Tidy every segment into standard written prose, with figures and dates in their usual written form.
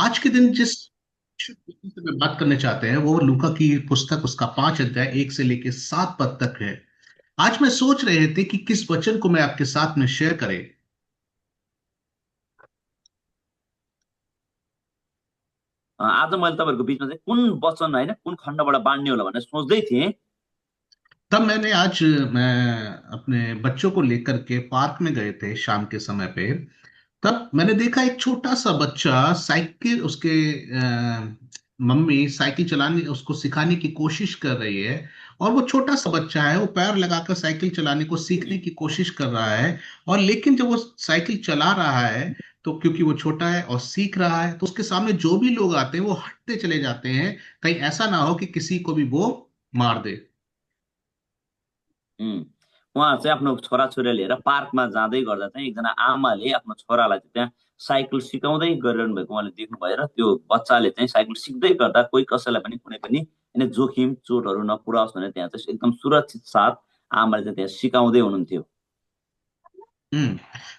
आज के दिन जिस विषय से मैं बात करने चाहते हैं वो लूका की पुस्तक, उसका 5 अध्याय 1 से लेके 7 पद तक है। आज मैं सोच रहे थे कि किस वचन को मैं आपके साथ में शेयर करें। आज मैले तपाईँहरूको बिचमा चाहिँ कुन वचन होइन कुन खण्डबाट बाँड्ने होला भनेर सोच्दै थिएँ। तब मैंने आज मैं अपने बच्चों को लेकर के पार्क में गए थे शाम के समय पे। तब मैंने देखा एक छोटा सा बच्चा साइकिल, उसके मम्मी साइकिल चलाने उसको सिखाने की कोशिश कर रही है। और वो छोटा सा बच्चा है, वो पैर लगाकर साइकिल चलाने को सीखने की कोशिश कर रहा है। और लेकिन जब वो साइकिल चला रहा है, तो क्योंकि वो छोटा है और सीख रहा है, तो उसके सामने जो भी लोग आते हैं वो हटते चले जाते हैं, कहीं ऐसा ना हो कि किसी को भी वो मार दे। उम्, उहाँ चाहिँ आफ्नो छोराछोरी लिएर पार्कमा जाँदै गर्दा चाहिँ एकजना आमाले आफ्नो छोरालाई चाहिँ त्यहाँ साइकल सिकाउँदै गरिरहनु भएको उहाँले देख्नुभयो र त्यो बच्चाले चाहिँ साइकल सिक्दै गर्दा कोही कसैलाई पनि कुनै पनि जोखिम चोटहरू नपुर्याओस् भनेर त्यहाँ चाहिँ एकदम सुरक्षित साथ आमाले चाहिँ त्यहाँ सिकाउँदै हुनुहुन्थ्यो। हम्म।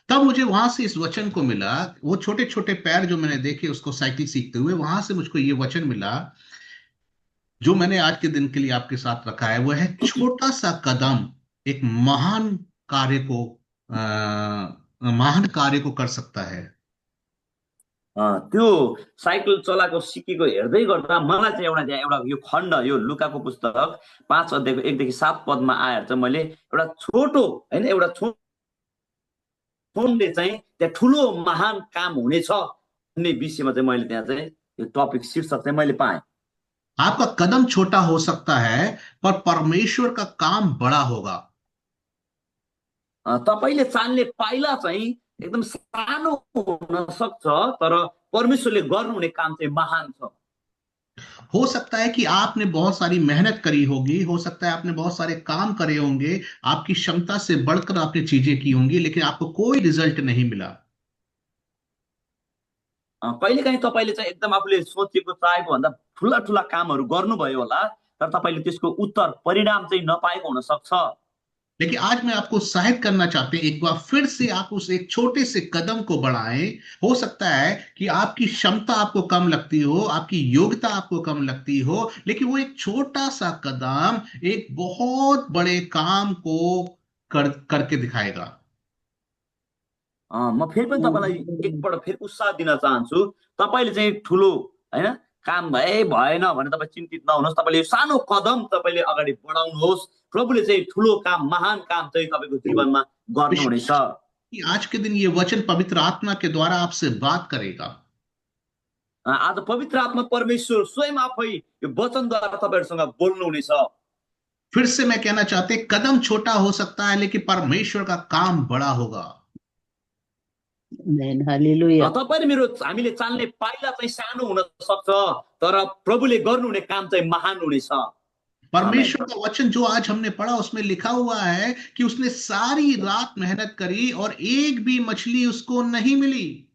तब मुझे वहां से इस वचन को मिला। वो छोटे छोटे पैर जो मैंने देखे उसको साइकिल सीखते हुए, वहां से मुझको ये वचन मिला जो मैंने आज के दिन के लिए आपके साथ रखा है। वो है छोटा सा कदम एक कार्य को महान कार्य को कर सकता है। त्यो साइकल चलाएको सिकेको हेर्दै गर्दा मलाई चाहिँ एउटा त्यहाँ एउटा यो खण्ड यो लुकाको पुस्तक 5 अध्यायको 1 देखि 7 पदमा आएर चाहिँ मैले एउटा छोटो होइन एउटा छोटोले चाहिँ त्यहाँ ठुलो महान काम हुनेछ भन्ने विषयमा चाहिँ मैले त्यहाँ चाहिँ यो टपिक शीर्षक चाहिँ मैले पाएँ। आपका कदम छोटा हो सकता है, पर परमेश्वर का काम बड़ा होगा। तपाईँले चाल्ने पाइला चाहिँ एकदम सानो हुन सक्छ, तर परमेश्वरले गर्नुहुने काम चाहिँ महान छ। हो सकता है कि आपने बहुत सारी मेहनत करी होगी, हो सकता है आपने बहुत सारे काम करे होंगे, आपकी क्षमता से बढ़कर आपने चीजें की होंगी, लेकिन आपको कोई रिजल्ट नहीं मिला। कहिलेकाहीँ तपाईँले चाहिँ एकदम आफूले सोचेको चाहेको भन्दा ठुला ठुला कामहरू गर्नुभयो होला, तर तपाईँले त्यसको उत्तर परिणाम चाहिँ नपाएको हुन सक्छ। लेकिन आज मैं आपको उत्साहित करना चाहते हैं, एक बार फिर से आप उस एक छोटे से कदम को बढ़ाएं। हो सकता है कि आपकी क्षमता आपको कम लगती हो, आपकी योग्यता आपको कम लगती हो, लेकिन वो एक छोटा सा कदम एक बहुत बड़े काम को करके दिखाएगा। म फेरि पनि तपाईँलाई एकपल्ट फेरि उत्साह दिन चाहन्छु। तपाईँले चाहिँ ठुलो होइन काम भएन भने तपाईँ चिन्तित नहुनुहोस्। तपाईँले यो सानो कदम तपाईँले अगाडि बढाउनुहोस्। प्रभुले चाहिँ ठुलो काम महान काम चाहिँ तपाईँको जीवनमा गर्नुहुनेछ। विश्वास कि आज के दिन ये वचन पवित्र आत्मा के द्वारा आपसे बात करेगा। आज पवित्र आत्मा परमेश्वर स्वयं आफै यो वचनद्वारा तपाईँहरूसँग बोल्नुहुनेछ। फिर से मैं कहना चाहते, कदम छोटा हो सकता है लेकिन परमेश्वर का काम बड़ा होगा। Amen. Hallelujah. तपाईँ र मेरो हामीले चाल्ने पाइला चाहिँ सानो हुन सक्छ, तर प्रभुले गर्नुहुने काम चाहिँ महान हुनेछ। आमेन। परमेश्वर का वचन जो आज हमने पढ़ा उसमें लिखा हुआ है कि उसने सारी रात मेहनत करी और एक भी मछली उसको नहीं मिली।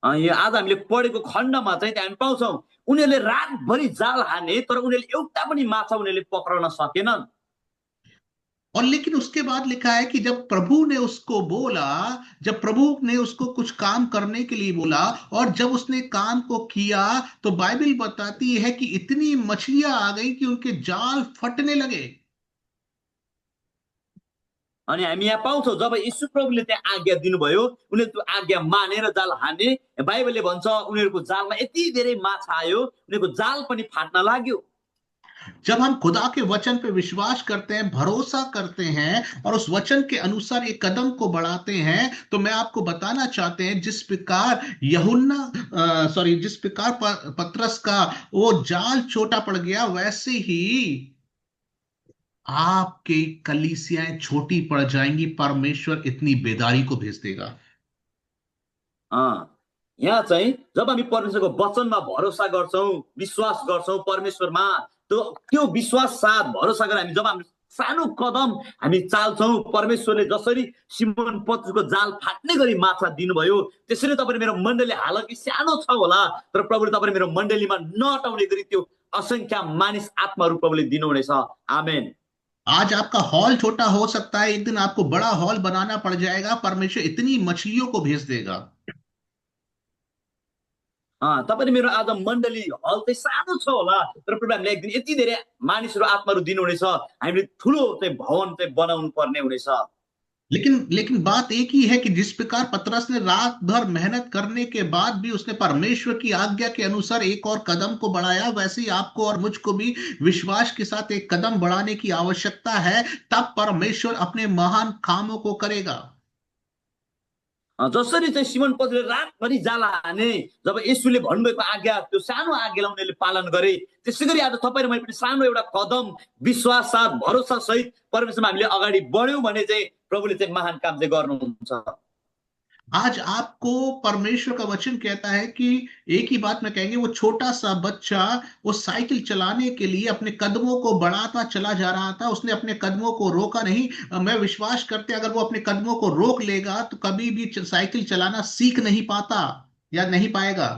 यो आज हामीले पढेको खण्डमा चाहिँ त्यहाँ हामी पाउँछौँ उनीहरूले रातभरि जाल हाने, तर उनीहरूले एउटा पनि माछा उनीहरूले पक्रन सकेनन्। और लेकिन उसके बाद लिखा है कि जब प्रभु ने उसको बोला, जब प्रभु ने उसको कुछ काम करने के लिए बोला और जब उसने काम को किया, तो बाइबल बताती है कि इतनी मछलियां आ गई कि उनके जाल फटने लगे। अनि हामी यहाँ पाउँछौँ जब यीशु प्रभुले त्यहाँ आज्ञा दिनुभयो, उनीहरूले त्यो आज्ञा मानेर जाल हाने। बाइबलले भन्छ उनीहरूको जालमा यति धेरै माछा आयो, उनीहरूको जाल पनि फाट्न लाग्यो। जब हम खुदा के वचन पे विश्वास करते हैं, भरोसा करते हैं और उस वचन के अनुसार एक कदम को बढ़ाते हैं, तो मैं आपको बताना चाहते हैं जिस प्रकार जिस प्रकार पतरस का वो जाल छोटा पड़ गया, वैसे ही आपकी कलीसियाएं छोटी पड़ जाएंगी। परमेश्वर इतनी बेदारी को भेज देगा। यहाँ चाहिँ जब हामी परमेश्वरको वचनमा भरोसा गर्छौँ, विश्वास गर्छौँ परमेश्वरमा, त्यो विश्वास साथ भरोसा गरेर हामी जब हामी सानो कदम हामी चाल्छौँ, परमेश्वरले जसरी सिमोन पत्रुसको जाल फाट्ने गरी माछा दिनुभयो, त्यसरी तपाईँ मेरो मण्डली हालाकि सानो छ होला, तर प्रभुले तपाईँ मेरो मण्डलीमा नअटाउने गरी त्यो असंख्य मानिस आत्माहरू प्रभुले दिनुहुनेछ। आमेन। आज आपका हॉल छोटा हो सकता है, एक दिन आपको बड़ा हॉल बनाना पड़ जाएगा। परमेश्वर इतनी मछलियों को भेज देगा। तपाईँले मेरो आज मण्डली हल चाहिँ सानो छ होला, तर प्रभु हामीले एक दिन यति धेरै मानिसहरू आत्माहरू दिनुहुनेछ, हामीले ठुलो चाहिँ भवन चाहिँ बनाउनु पर्ने हुनेछ। लेकिन लेकिन बात एक ही है कि जिस प्रकार पतरस ने रात भर मेहनत करने के बाद भी उसने परमेश्वर की आज्ञा के अनुसार एक और कदम को बढ़ाया, वैसे ही आपको और मुझको भी विश्वास के साथ एक कदम बढ़ाने की आवश्यकता है। तब परमेश्वर अपने महान कामों को करेगा। जसरी चाहिँ सिमन पत्रुसले रातभरि जाला हाने, जब येशूले भन्नुभएको आज्ञा, त्यो सानो आज्ञालाई उनीहरूले पालन गरे, त्यसै गरी आज तपाईँ र मैले पनि सानो एउटा कदम विश्वास साथ भरोसा सहित परमेश्वरमा हामीले अगाडि बढ्यौँ भने चाहिँ प्रभुले चाहिँ महान काम चाहिँ गर्नुहुन्छ। आज आपको परमेश्वर का वचन कहता है कि एक ही बात में कहेंगे, वो छोटा सा बच्चा वो साइकिल चलाने के लिए अपने कदमों को बढ़ाता चला जा रहा था, उसने अपने कदमों को रोका नहीं। मैं विश्वास करते अगर वो अपने कदमों को रोक लेगा तो कभी भी साइकिल चलाना सीख नहीं पाता या नहीं पाएगा।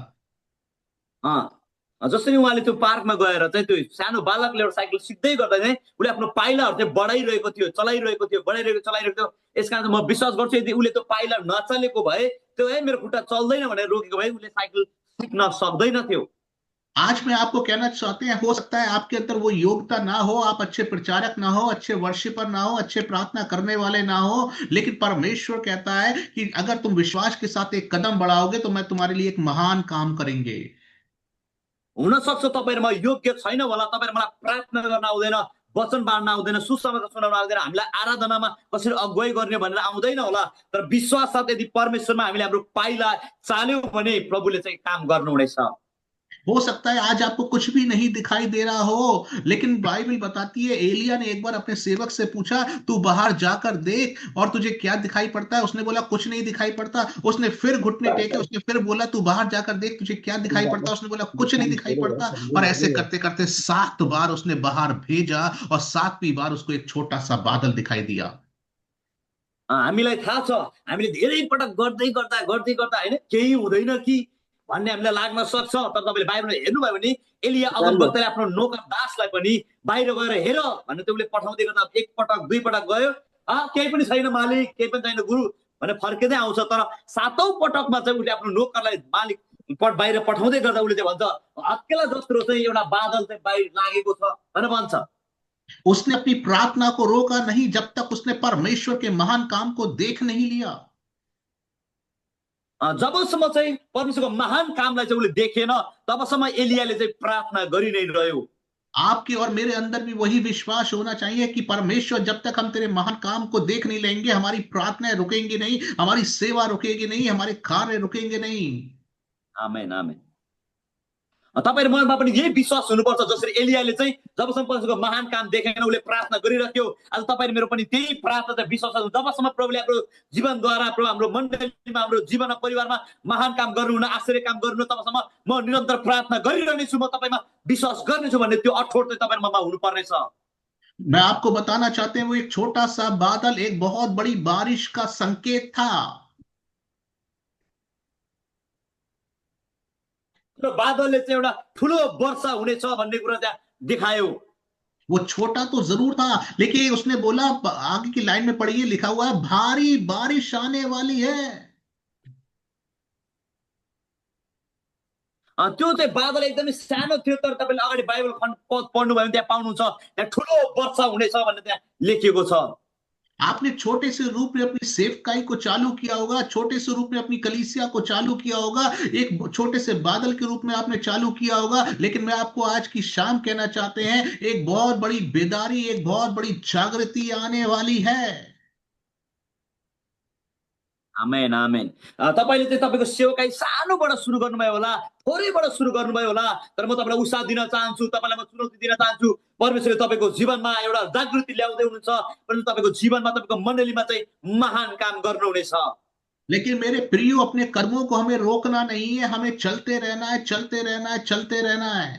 जसरी उहाँले त्यो पार्कमा गएर चाहिँ त्यो सानो बालकले एउटा साइकल सिक्दै गर्दा चाहिँ उसले आफ्नो पाइलाहरू चाहिँ बढाइरहेको थियो, चलाइरहेको थियो, चलाइरहेको थियो। यस कारण म विश्वास गर्छु यदि उसले त्यो पाइला नचलेको भए, त्यो मेरो खुट्टा चल्दैन भनेर रोकेको भए उसले साइकल सिक्न सक्दैन थियो। आज मैं आपको कहना चाहते हैं, हो सकता है आपके अंदर वो योग्यता ना हो, आप अच्छे प्रचारक ना हो, अच्छे वर्शिपर ना हो, अच्छे प्रार्थना करने वाले ना हो, लेकिन परमेश्वर कहता है कि अगर तुम विश्वास के साथ एक कदम बढ़ाओगे तो मैं तुम्हारे लिए एक महान काम करेंगे। हुनसक्छ तपाईँहरूमा योग्य छैन होला, तपाईँहरू मलाई प्रार्थना गर्न आउँदैन, वचन बाँड्न आउँदैन, सुसमाचार सुनाउन आउँदैन, हामीलाई आराधनामा कसरी अगुवाई गर्ने भनेर आउँदैन होला, तर विश्वास साथ यदि परमेश्वरमा हामीले हाम्रो पाइला चाल्यौँ भने प्रभुले चाहिँ काम गर्नुहुनेछ। हो सकता है आज आपको कुछ भी नहीं दिखाई दे रहा हो, लेकिन बाइबल बताती है एलिया ने एक बार अपने सेवक से पूछा, तू बाहर जाकर देख और तुझे क्या दिखाई पड़ता है। उसने बोला कुछ नहीं दिखाई पड़ता। उसने फिर घुटने टेके, उसने फिर बोला तू बाहर जाकर देख तुझे क्या दिखाई पड़ता है। उसने बोला कुछ नहीं दिखाई पड़ता। और ऐसे करते करते 7 बार उसने बाहर भेजा और 7वीं बार उसको एक छोटा सा बादल दिखाई दिया। हामीलाई थाहा छ, हामीले धेरै पटक गर्दै गर्दा होइन केही हुँदैन कि भन्ने हामीलाई लाग्न सक्छ, तर तपाईँले बाहिर हेर्नुभयो भने एलिया अगमवक्ताले आफ्नो नोकर दासलाई पनि बाहिर गएर हेर भनेर उसले पठाउँदै गर्दा एक पटक दुई पटक गयो, केही पनि छैन मालिक, केही पनि छैन गुरु भनेर फर्किँदै आउँछ। तर 7औं पटकमा चाहिँ उसले आफ्नो नोकरलाई मालिक बाहिर पठाउँदै गर्दा उसले चाहिँ भन्छ, हत्केला जस्तो चाहिँ एउटा बादल चाहिँ बाहिर लागेको छ भनेर भन्छ। उसने अपनी प्रार्थना को रोका नहीं जब तक उसने परमेश्वर के महान काम को देख नहीं लिया। जबसम्म चाहिँ परमेश्वरको महान कामलाई चाहिँ उसले देखेन, तबसम्म एलियाले चाहिँ प्रार्थना गरि नै रह्यो। आपके और मेरे अंदर भी वही विश्वास होना चाहिए कि परमेश्वर जब तक हम तेरे महान काम को देख नहीं लेंगे, हमारी प्रार्थनाएं रुकेंगी नहीं, हमारी सेवा रुकेगी नहीं, हमारे कार्य रुकेंगे नहीं। आमेन आमेन। तपाईहरु मनमा पनि यही विश्वास हुनुपर्छ, जसरी एलियाले चाहिँ जबसम्म परमेश्वरको महान काम देखेन उसले प्रार्थना गरिराख्यो। आज तपाईहरु मेरो पनि त्यही प्रार्थना चाहिँ विश्वास गर्नु, जबसम्म प्रभुले हाम्रो जीवनद्वारा प्रभु हाम्रो मण्डलीमा हाम्रो जीवनमा परिवारमा महान काम गर्नुहुन, आश्चर्य काम गर्नु, तबसम्म म निरन्तर प्रार्थना गरिरहने छु, म तपाईमा विश्वास गर्नेछु भन्ने त्यो अठोट चाहिँ तपाईहरु ममा हुनुपर्नेछ। मैं आपको बताना चाहते हैं, वो एक छोटा सा बादल एक बहुत बड़ी बारिश का संकेत था। बादलले चाहिँ एउटा ठुलो वर्षा हुनेछ भन्ने कुरा त्यहाँ देखायो। वो छोटा तो जरूर था, लेकिन उसने बोला, आगे की लाइन में पढ़िए, लिखा हुआ है भारी बारिश आने वाली है। त्यो चाहिँ बादल एकदमै सानो थियो, तर तपाईले अगाडि बाइबल खण्ड पढ्नु भयो भने त्यहाँ पाउनुहुन्छ, त्यहाँ ठुलो वर्षा हुनेछ भन्ने त्यहाँ लेखिएको छ। आपने छोटे से रूप में अपनी सेवकाई को चालू किया होगा, छोटे से रूप में अपनी कलीसिया को चालू किया होगा, एक छोटे से बादल के रूप में आपने चालू किया होगा, लेकिन मैं आपको आज की शाम कहना चाहते हैं, एक बहुत बड़ी बेदारी, एक बहुत बड़ी जागृति आने वाली है। आमेन आमेन। तपाईले चाहिँ तपाईको सेवकाई सानोबाट सुरु गर्नुभयो होला, थोरैबाट सुरु गर्नुभयो होला, तर म तपाईलाई उत्साह दिन चाहन्छु, तपाईलाई म चुनौती दिन चाहन्छु। परमेश्वरले तपाईको जीवनमा एउटा जागृति ल्याउँदै हुनुहुन्छ, परमेश्वर तपाईको जीवनमा तपाईको मण्डलीमा चाहिँ महान काम गर्नुहुनेछ। लेकिन मेरे प्रियो, अपने कर्मों को हमें रोकना नहीं है, हमें चलते रहना है, चलते रहना है, चलते रहना है।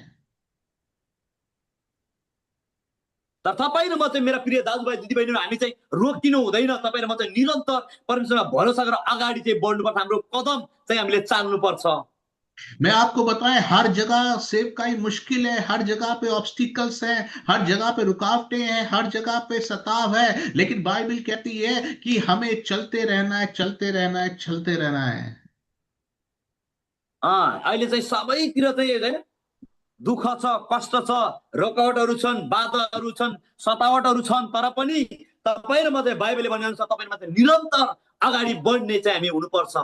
तर तपाईँ र म चाहिँ मेरा प्रिय दाजुभाइ दिदीबहिनीहरू हामी चाहिँ रोकिनु हुँदैन। तपाईँ र म चाहिँ निरन्तर परमेश्वरमा भरोसा गरेर अगाडि चाहिँ बढ्नुपर्छ, हाम्रो कदम चाहिँ हामीले चाल्नुपर्छ। मैं आपको बताएं, हर जगह सेवकाई मुश्किल है, हर जगह पे ऑब्स्टिकल्स हैं, हर जगह पे रुकावटें हैं, हर जगह पे सताव है, लेकिन बाइबल कहती है कि हमें चलते रहना है, चलते रहना है, चलते रहना है। अहिले चाहिँ सबैतिर चाहिँ होइन दुःख छ, कष्ट छ, रोकावटहरू छन्, बाधाहरू छन्, सतावटहरू छन्, तर पनि तपाईँ र म चाहिँ बाइबलले भनेअनुसार तपाईँमा चाहिँ निरन्तर अगाडि बढ्ने चाहिँ हामी हुनुपर्छ।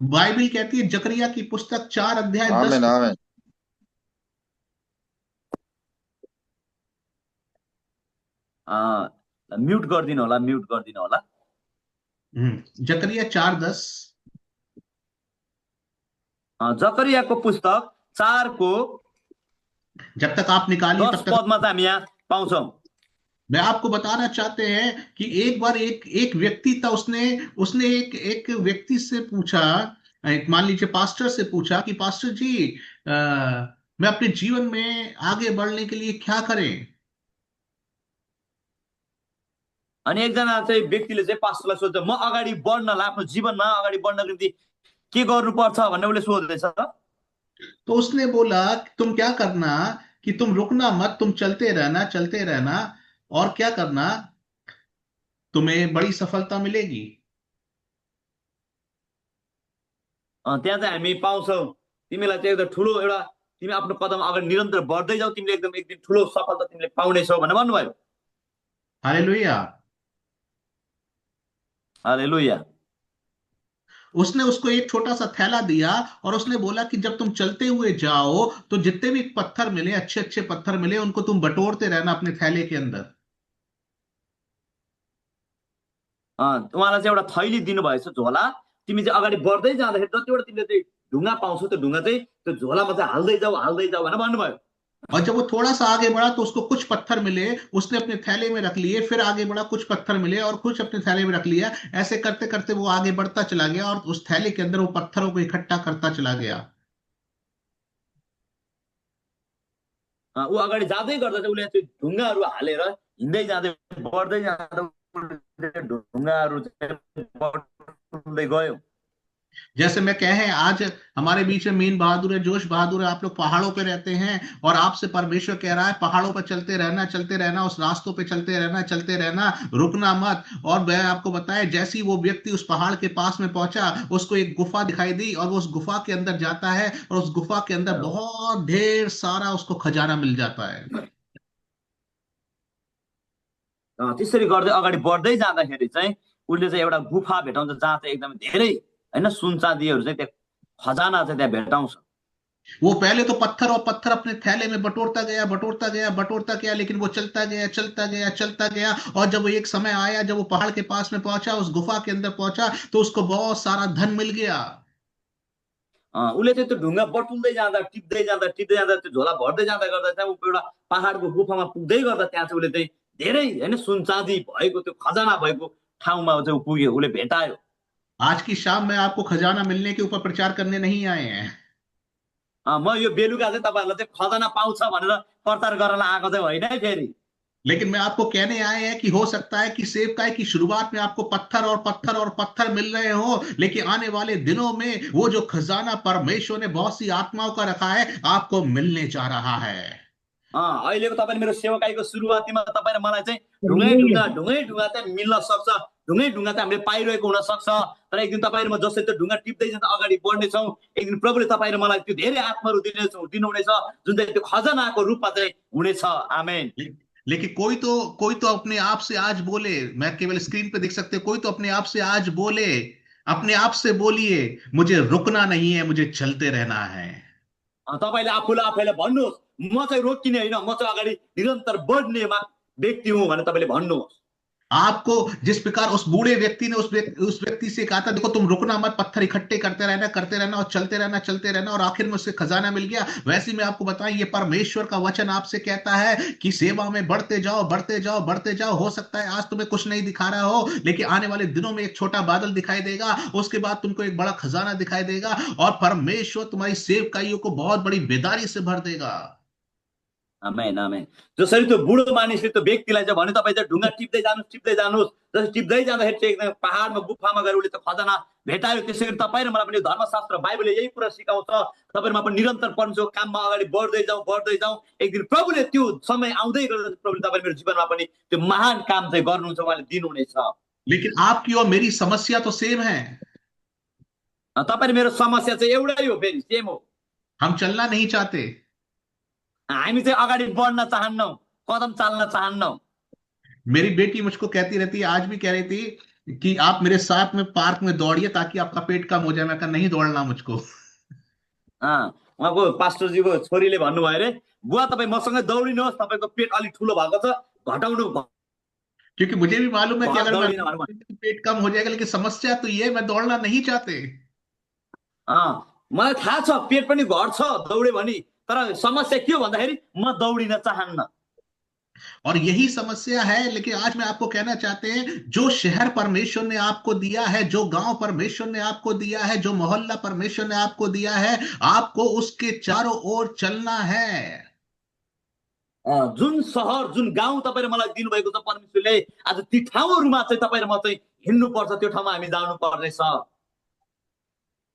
बाइबल कहती है, जकरिया की पुस्तक 4 अध्याय 10। आमेन आमेन। म्युट गरिदिनु होला, म्युट गरिदिनु होला। जकरिया 4:10। जकरियाको पुस्तक 4 को जब तक आप निकालिए 10 तब तक पदमा चाहिँ हामी यहाँ पाउँछौँ। मैं आपको बताना चाहते हैं कि एक बार एक एक व्यक्ति था, उसने उसने एक एक व्यक्ति से पूछा, एक मान लीजिए पास्टर से पूछा कि पास्टर जी, मैं अपने जीवन में आगे बढ़ने के लिए क्या करें। अनि एकजना चाहिँ व्यक्तिले चाहिँ पास्टरलाई सोध्छ, म अगाडि बढ्नलाई, आफ्नो जीवनमा अगाडि बढ्नको निम्ति के गर्नुपर्छ भन्ने उसले सोध्दैछ। तो उसने बोला कि तुम क्या करना, कि तुम रुकना मत, तुम चलते रहना चलते रहना, और क्या करना, तुम्हें बड़ी सफलता मिलेगी। त्यहाँ चाहिँ हामी पाउँछौँ, तिमीलाई चाहिँ एकदम ठुलो एउटा, तिमी आफ्नो कदम अगाडि निरन्तर बढ्दै जाऊ, तिमीले एकदम एक दिन ठुलो सफलता तिमीले पाउनेछौ भनेर भन्नुभयो। हालेलुया। हालेलुया। उसने उसको एक छोटा सा थैला दिया और उसने बोला कि जब तुम चलते हुए जाओ तो जितने भी पत्थर मिले, अच्छे अच्छे पत्थर मिले, उनको तुम बटोरते रहना अपने थैले के अंदर। उहाँलाई चाहिँ एउटा थैली दिनुभएछ, झोला, तिमी चाहिँ अगाडि बढ्दै जाँदाखेरि जतिवटा तिमीले चाहिँ ढुङ्गा पाउँछौ त्यो ढुङ्गा चाहिँ त्यो झोलामा चाहिँ हाल्दै जाऊ भनेर भन्नुभयो। और जब वो थोड़ा सा आगे बढ़ा तो उसको कुछ पत्थर मिले, उसने अपने थैले में रख लिए, फिर आगे बढ़ा, कुछ पत्थर मिले और कुछ अपने थैले में रख लिया। ऐसे करते करते वो आगे बढ़ता चला गया और उस थैले के अंदर वो पत्थरों को इकट्ठा करता चला गया। ऊ अगाडि जाँदै गर्दा चाहिँ उसले त्यो ढुङ्गाहरू हालेर हिँड्दै जाँदै बढ्दै जाँदा ढुङ्गाहरू चाहिँ बढ्दै गयो। जैसे मैं कहे, आज हमारे बीच में मीन बहादुर है, जोश बहादुर है, आप लोग पहाड़ों पे रहते हैं और आपसे परमेश्वर कह रहा है पहाड़ों पर चलते रहना, उस रास्तों पे चलते रहना, रुकना मत। और मैं आपको बताया, जैसे ही वो व्यक्ति उस पहाड़ के पास में पहुंचा, उसको एक गुफा दिखाई दी और वो उस गुफा के अंदर जाता है और उस गुफा के अंदर बहुत ढेर सारा उसको खजाना मिल जाता है। त्यसरी गर्दै अगाडि बढ्दै जाँदाखेरि चाहिँ उसले चाहिँ एउटा गुफा भेटाउँछ जहाँ चाहिँ एकदमै धेरै होइन सुन चाँदीहरू चाहिँ त्यहाँ खजाना चाहिँ त्यहाँ भेटाउँछ। वो पहले तो पत्थर और पत्थर अपने थैले में बटोरता गया, लेकिन वो चलता गया। और जब वो एक समय आया, जब वो पहाड़ के पास में पहुंचा, उस गुफा के अंदर पहुंचा, तो उसको बहुत सारा धन मिल गया। उसले चाहिँ त्यो ढुङ्गा बटुल्दै जाँदा टिप्दै जाँदा त्यो झोला भर्दै जाँदा गर्दा चाहिँ ऊ एउटा पहाडको गुफामा पुग्दै गर्दा त्यहाँ चाहिँ उसले चाहिँ धेरै होइन सुन चाँदी भएको त्यो खजाना भएको ठाउँमा चाहिँ पुग्यो, उसले भेटायो। आज की शाम में आपको खजाना मिलने के ऊपर प्रचार करने नहीं आए हैं। म यो बेलुका चाहिँ तपाईँहरूलाई चाहिँ खजाना पाउँछ भनेर प्रचार गर्न आएको चाहिँ होइन है फेरि। लेकिन मैं आपको कहने आए हैं कि हो सकता है कि सेवकाई की शुरुआत में आपको पत्थर मिल रहे हो, लेकिन आने वाले दिनों में वो जो खजाना परमेश्वर ने बहुत सी आत्माओं का रखा है, आपको मिलने जा रहा है। अहिलेको तपाईँले मेरो सेवकाईको सुरुवातीमा तपाईँ र मलाई चाहिँ ढुङ्गा चाहिँ मिल्न सक्छ, ढुङ्गा चाहिँ हामीले पाइरहेको हुन सक्छ। तर एक दिन तपाईँ र म जसरी त्यो ढुङ्गा टिप्दै जाँदा अगाडि बढ्नेछौँ, एक दिन प्रभुले तपाईँ र मलाई त्यो धेरै आत्माहरू दिनुहुनेछ जुन चाहिँ त्यो खजनाको रूपमा चाहिँ हुनेछ। आमेन। लेकिन कोई तो अपने आप से आज बोले, मैं केवल स्क्रीन पे देख सकते, कोई तो अपने आप से आज बोले, अपने आप से बोलिए, मुझे रुकना नहीं है, मुझे चलते रहना है। तपाईँले आफैलाई भन्नुहोस्, म चाहिँ रोकिने होइन, म चाहिँ अगाडि निरन्तर बढ्ने व्यक्ति हुँ भनेर तपाईँले भन्नुहोस्। आपको जिस प्रकार उस बूढ़े व्यक्ति ने उस व्यक्ति से कहा था, देखो तुम रुकना मत, पत्थर इकट्ठे करते रहना और चलते रहना और आखिर में उससे खजाना मिल गया, वैसे मैं आपको बताएं, ये परमेश्वर का वचन आपसे कहता है कि सेवा में बढ़ते जाओ। हो सकता है आज तुम्हें कुछ नहीं दिखा रहा हो, लेकिन आने वाले दिनों में एक छोटा बादल दिखाई देगा, उसके बाद तुमको एक बड़ा खजाना दिखाई देगा और परमेश्वर तुम्हारी सेवकाइयों को बहुत बड़ी बेदारी से भर देगा। आमेन आमेन। जसरी त्यो बुढो मानिसले त्यो व्यक्तिलाई चाहिँ भने तपाईँ चाहिँ ढुङ्गा टिप्दै जानुहोस्, जसरी टिप्दै जाँदाखेरि चाहिँ एकदम पहाडमा गुफामा गएर उसले त्यो खजाना भेटायो। त्यसै गरी तपाईँ र मलाई पनि धर्मशास्त्र बाइबलले यही कुरा सिकाउँछ, तपाईँमा पनि निरन्तर परमेश्वरको काममा अगाडि बढ्दै जाउँ। एक दिन प्रभुले त्यो समय आउँदै गर्दा प्रभुले तपाईँ मेरो जीवनमा पनि त्यो महान काम चाहिँ गर्नुहुन्छ, उहाँले दिनुहुनेछ। लेकिन आपकी और मेरी समस्या तो सेम है। तपाईँ मेरो समस्या चाहिँ एउटै हो, फेरि सेम हो। हम चलना नहीं चाहते। हामी चाहिँ अगाडि बढ्न चाहन्नौ, कदम चाल्न चाहन्नौ। मेरी बेटी मुझको कहती रहती है, आज भी कह रही थी कि आप मेरे साथ में पार्क में दौड़िए ताकि आपका पेट कम हो जाए। मैं कहा नहीं दौड़ना मुझको। उहाँको पास्टरजीको छोरीले भन्नुभयो अरे, बुवा तपाईँ मसँगै दौडिनुहोस्, तपाईँको पेट अलिक ठुलो भएको छ, घटाउनु क्योंकि मुझे भी मालूम है कि अगर मैं दौडिन भन्नु। तो पेट कम हो जाएगा, लेकिन समस्या तो ये है, मैं दौड़ना नहीं चाहते। मलाई थाहा छ पेट पनि घट्छ दौड्यो भने, तर समस्या के हो भन्दाखेरि म दौडिन चाहन्न। और यही समस्या है। लेकिन आज मैं आपको कहना चाहते हैं, जो शहर परमेश्वर ने आपको दिया है, जो गांव परमेश्वर ने आपको दिया है, जो मोहल्ला परमेश्वर ने आपको दिया है, आपको उसके चारों ओर चलना है। जुन सहर जुन गाउँ तपाईँ र मलाई दिनुभएको छ परमेश्वरले, आज ती ठाउँहरूमा चाहिँ तपाईँ र म चाहिँ हिँड्नुपर्छ, त्यो ठाउँमा हामी जानु पर्नेछ।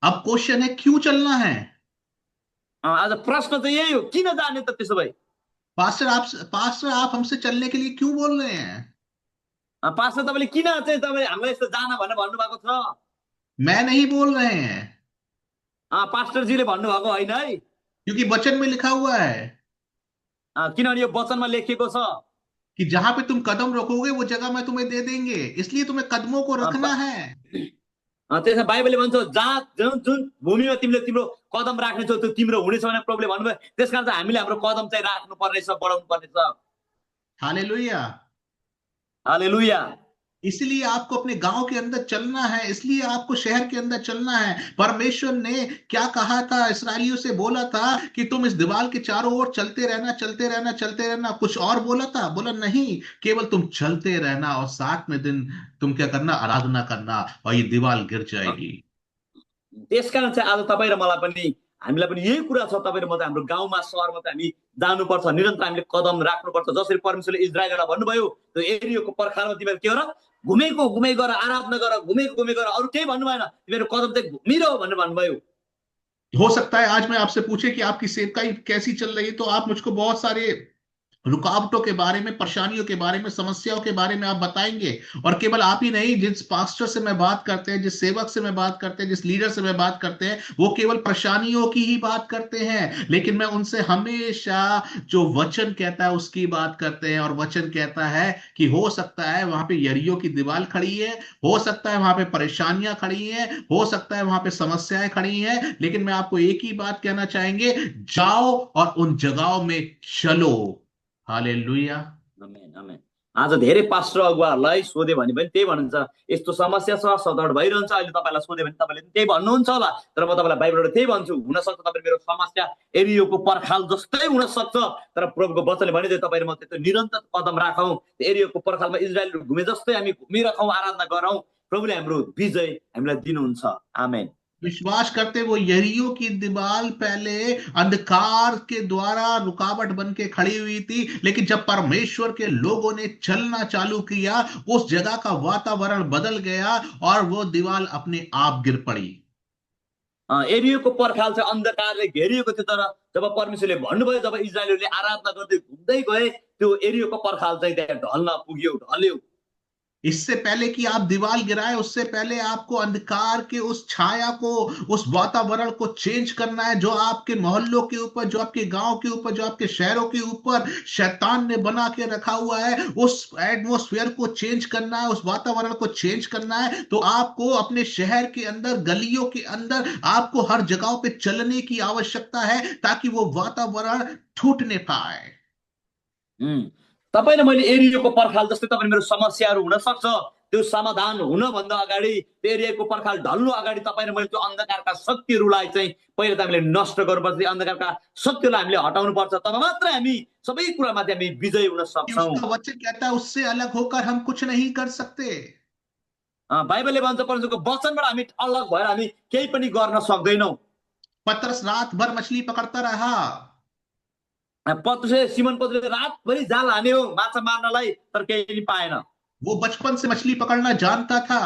अब क्वेश्चन है, क्यों चलना है? आज प्रश्न चाहिँ यही हो, किन जाने त त्यसो भए? पास्टर आप हमसे चलने के लिए क्यों बोल रहे हैं? पास्टर तपाईँले किन चाहिँ तपाईँ हामीलाई यस्तो जान भनेर भन्नुभएको छ? मैं नहीं बोल रहे हैं, पास्टरजीले भन्नुभएको होइन है, क्योंकि वचन में लिखा हुआ है किनभने यो वचनमा लेखिएको छ। कि जहां पे तुम कदम रखोगे वो जगह मैं तुम्हें दे देंगे, इसलिए तुम्हें कदमों को रखना है। त्यसमा बाइबलले भन्छ जहाँ जुन जुन भूमिमा तिमीले तिम्रो कदम राख्नेछौ त्यो तिम्रो हुनेछ भनेर प्रभुले भन्नुभयो। त्यसकारण चाहिँ हामीले हाम्रो कदम चाहिँ राख्नु पर्नेछ, बढाउनु पर्नेछ। हालेलुया। हालेलुया। इसलिए आपको अपने गांव के अंदर चलना है, इसलिए आपको शहर के अंदर चलना है। परमेश्वर ने क्या कहा था? इसराइलियों से बोला था कि तुम इस दीवार के चारों ओर चलते रहना, चलते रहना, चलते रहना। कुछ और बोला था? बोला नहीं, केवल तुम चलते रहना और 7वें दिन तुम क्या करना? आराधना करना, और ये दीवार गिर जाएगी। त्यसकारण चाहिँ आज तपाईँ र मलाई पनि, हामीलाई पनि यही कुरा छ, तपाईँ र म चाहिँ हाम्रो गाउँमा सहरमा चाहिँ हामी जानुपर्छ, निरन्तर हामीले कदम राख्नुपर्छ। जसरी परमेश्वरले इजरायललाई भन्नुभयो, त्यो एरियोको पर्खालमा तिमीहरू के गर, घुमेको घुमे गर, आराधना गर, घुमेको घुमे गर, अरू केही भन्नु भएन, तिमीहरू कदम चाहिँ घुमिरह भनेर भन्नुभयो। हो सकता है आज मैं आपसे पूछे कि आपकी सेवकाई कैसी चल रही है, तो आप मुझको बहुत सारे रुकावटों के बारे में, परेशानियों के बारे में, समस्याओं के बारे में आप बताएंगे। और केवल आप ही नहीं, जिस पास्टर से मैं बात करते हैं, जिस सेवक से मैं बात करते हैं, जिस लीडर से मैं बात करते हैं, वो केवल परेशानियों की ही बात करते हैं। लेकिन मैं उनसे हमेशा जो वचन कहता है उसकी बात करते हैं। और वचन कहता है कि हो सकता है वहां पे यरीहो की दीवार खड़ी है, हो सकता है वहां पे परेशानियां खड़ी हैं, हो सकता है वहां पे समस्याएं खड़ी हैं, लेकिन मैं आपको एक ही बात कहना चाहेंगे, जाओ और उन जगहों में चलो। हालेलुया। आमेन, आमेन। आज धेरै पास्टर अगुवाहरूलाई सोध्यो भने पनि त्यही भन्नुहुन्छ, यस्तो समस्या छ, सतावट भइरहन्छ। अहिले तपाईँलाई सोध्यो भने तपाईँले त्यही भन्नुहुन्छ होला, तर म तपाईँलाई बाइबलबाट त्यही भन्छु, हुनसक्छ तपाईँ मेरो समस्या एरियोको पर्खाल जस्तै हुन सक्छ, तर प्रभुको वचनले भनिदियो तपाईँ म त्यो निरन्तर कदम राखौँ, एरियोको पर्खालमा इजरायलहरू घुमे जस्तै हामी घुमिरहौँ, आराधना गरौँ, प्रभुले हाम्रो विजय हामीलाई दिनुहुन्छ। आमेन। विश्वास करते वो यरीहो की दीवार पहले अंधकार के द्वारा रुकावट बन के खड़ी हुई थी, लेकिन जब परमेश्वर के लोगों ने चलना चालू किया, उस जगह का वातावरण बदल गया और वो दीवार अपने आप गिर पड़ी। एरियोको पर्खाल चाहिँ अन्धकारले घेरिएको थियो, तर जब परमेश्वरले भन्नुभयो, जब इजरायलहरूले आराधना गर्दै घुम्दै गए, त्यो एरियोको पर्खाल चाहिँ त्यहाँ ढल्न पुग्यो, ढल्यो। इससे पहले कि आप दीवार गिराए, उससे पहले आपको अंधकार के उस छाया को, उस वातावरण को चेंज करना है, जो आपके मोहल्लों के ऊपर, जो आपके गांव के ऊपर, जो आपके शहरों के ऊपर शैतान ने बना के रखा हुआ है। उस एटमॉस्फेयर को चेंज करना है, उस वातावरण को चेंज करना है। तो आपको अपने शहर के अंदर, गलियों के अंदर, आपको हर जगह पे चलने की आवश्यकता है, ताकि वो वातावरण छूटने पाए। तपाईँले मैले एरियाको पर्खाल जस्तै तपाईँ मेरो समस्याहरू हुन सक्छ, त्यो समाधान हुनभन्दा अगाडि, त्यो एरियाको पर्खाल ढल्नु अगाडि तपाईँ र मैले त्यो अन्धकारका शक्तिहरूलाई चाहिँ पहिला त हामीले नष्ट गर्नुपर्छ, अन्धकारका शक्तिहरूलाई हामीले हटाउनु पर्छ, तब मात्र हामी सबै कुरामाथि हामी विजय हुन सक्छौँ। उसका वचन कहता है उससे अलग होकर हम कुछ नहीं कर सकते। बाइबलले भन्छ परमेश्वरको वचनबाट हामी अलग भएर हामी केही पनि गर्न सक्दैनौँ। पतरस रात भर मछली पकड़ता रहा, सिमन पत्रुसले रातभरि जाल हान्यो माछा मार्नलाई, तर केही पनि पाएन। वो बचपन से मछली पकड़ना जानता था।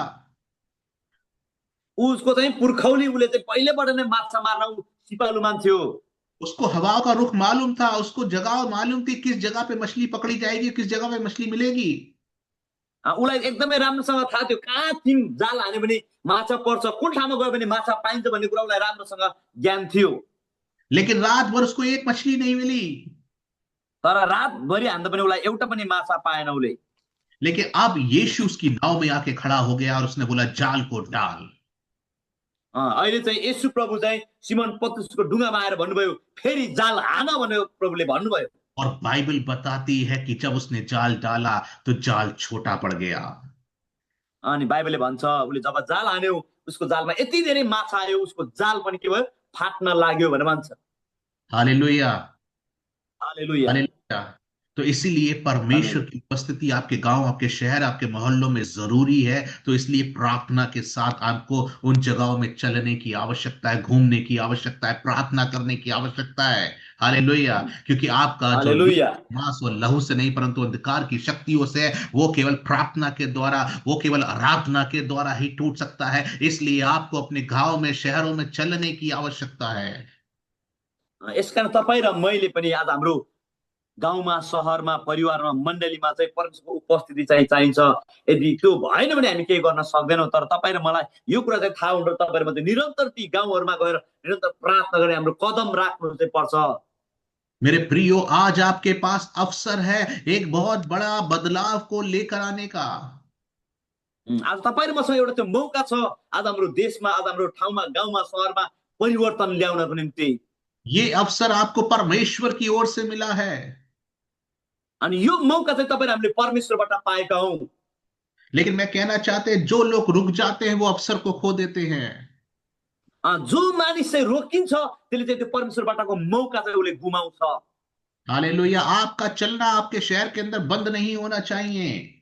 उसको चाहिँ पुर्खौली, उसले चाहिँ पहिलेबाट नै माछा मार्न सिपालु मान्छे हो। उसको हवा का रुख मालूम था, उसको जगह मालूम थी, किस जगह पे मछली पकड़ी जाएगी, किस जगह पे मछली मिलेगी। उसलाई एकदमै राम्रोसँग थाहा थियो कहाँ तिन जाल हान्यो भने माछा पर्छ, कुन ठाउँमा गयो भने माछा पाइन्छ भन्ने कुरा उसलाई राम्रोसँग ज्ञान थियो। लेकिन रात भर उसको एक मछली नहीं मिली। तर रातभरि हान्दा पनि उसलाई एउटा पनि माछा पाएन उसले। लेकिन अब यीशु उसकी नाव में आके खड़ा हो गया और उसने बोला जाल को डाल। अहिले चाहिँ येशू प्रभु चाहिँ सिमन पत्रुसको ढुङ्गामा आएर भन्नुभयो फेरि जाल हान भनेर प्रभुले भन्नुभयो। और बाइबल बताती है कि जब उसने जाल डाला तो जाल छोटा पड़ गया। अनि बाइबलले भन्छ उसले जब जाल हान्यो उसको जालमा यति धेरै माछा आयो उसको जाल पनि के भयो फाट्न लाग्यो भनेर भन्छ। हालेलुया। हालेलुया। हालेलुया। तो इसीलिए आमेन। परमेश्वर की उपस्थिति आपके गांव, आपके शहर, आपके मोहल्लों में जरूरी है। तो इसलिए प्रार्थना के साथ आपको उन जगहों में चलने की आवश्यकता है, घूमने की आवश्यकता है, प्रार्थना करने की आवश्यकता है। हालेलुया। क्योंकि आपका जो युद्ध हालेलुया। मांस और लहू से नहीं परंतु अंधकार की शक्तियों से है, वो केवल प्रार्थना के द्वारा, वो केवल आराधना के द्वारा ही टूट सकता है। इसलिए आपको अपने गांव में, शहरों में चलने की आवश्यकता है। यसकारण तपाईँ र मैले पनि आज हाम्रो गाउँमा, सहरमा, परिवारमा, मण्डलीमा चाहिँ परमेश्वरको उपस्थिति चाहिँ चाहिन्छ। यदि त्यो भएन भने हामी केही गर्न सक्दैनौँ। तर तपाईँ र मलाई यो कुरा चाहिँ थाहा हुन्छ, तपाईँहरू चाहिँ निरन्तर ती गाउँहरूमा गएर निरन्तर प्रार्थना गरेर हाम्रो कदम राख्नु चाहिँ पर्छ। मेरे प्रियो, आज आपके पास अवसर है एक बहुत बड़ा बदलाव को लेकर आने का। आज तपाईँ र मसँग एउटा त्यो मौका छ, आज हाम्रो देशमा, आज हाम्रो ठाउँमा, गाउँमा, सहरमा परिवर्तन ल्याउनको निम्ति। ये अवसर आपको परमेश्वर की ओर से मिला है। अनि यो मौका चाहिँ तपाईँ हामीले परमेश्वरबाट पाएका हौं। लेकिन मैं कहना चाहते हैं, जो लोग रुक जाते हैं वो अवसर को खो देते हैं। जो मानिस चाहिँ रोकिन्छ त्यसले चाहिँ त्यो परमेश्वरबाटको मौका चाहिँ उसले गुमाउँछ। हालेलुया। आपका चलना आपके शहर के अंदर बंद नहीं होना चाहिए।